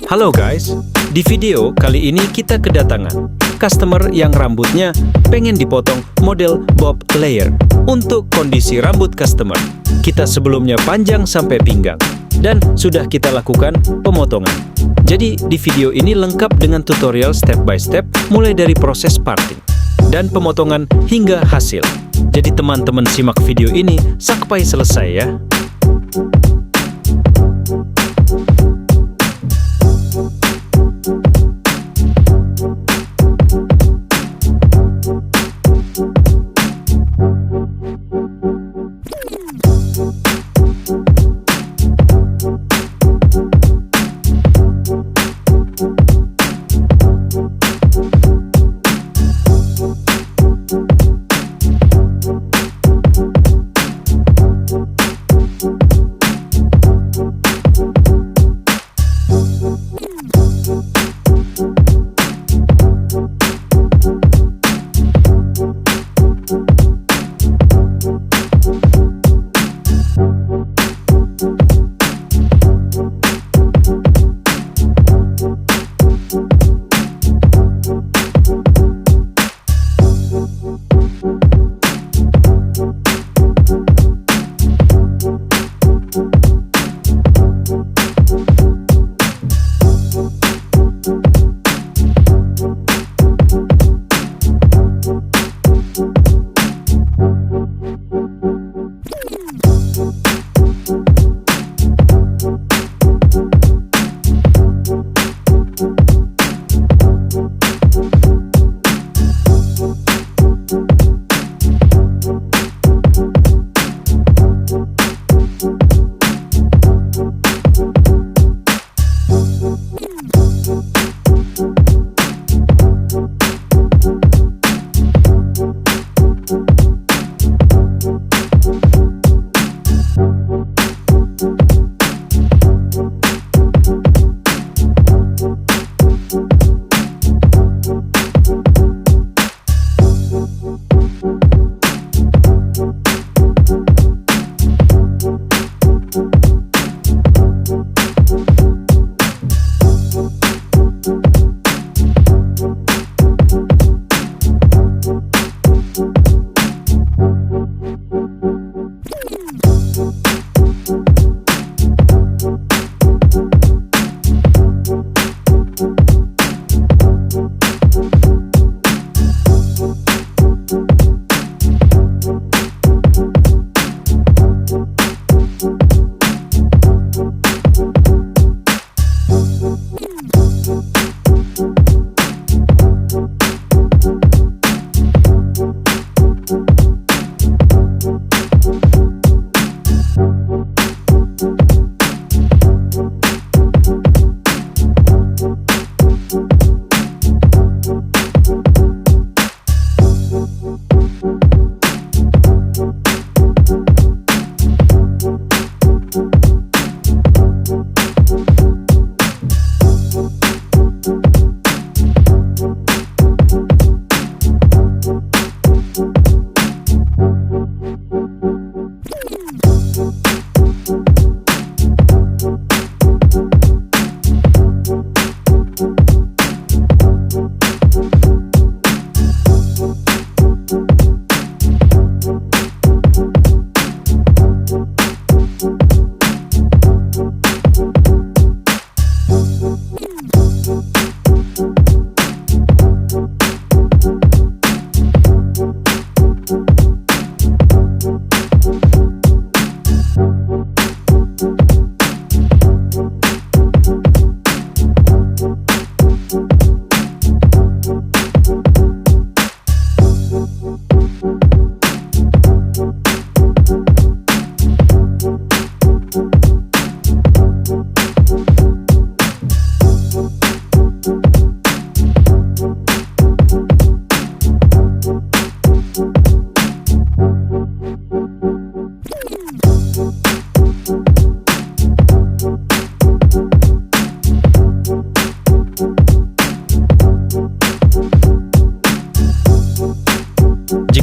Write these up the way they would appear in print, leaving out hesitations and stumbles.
Halo guys, di video kali ini kita kedatangan customer yang rambutnya pengen dipotong model bob layer. Untuk kondisi rambut customer, kita sebelumnya panjang sampai pinggang dan sudah kita lakukan pemotongan. Jadi di video ini lengkap dengan tutorial step by step mulai dari proses parting dan pemotongan hingga hasil. Jadi teman-teman simak video ini sampai selesai ya.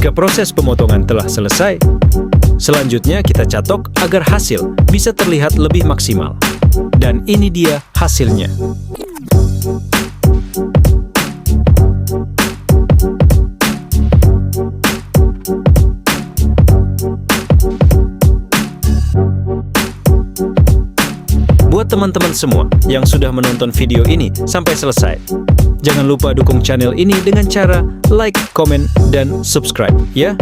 Jika proses pemotongan telah selesai, selanjutnya kita catok agar hasil bisa terlihat lebih maksimal. Dan ini dia hasilnya. Buat teman-teman semua yang sudah menonton video ini sampai selesai, jangan lupa dukung channel ini dengan cara like, komen, dan subscribe ya.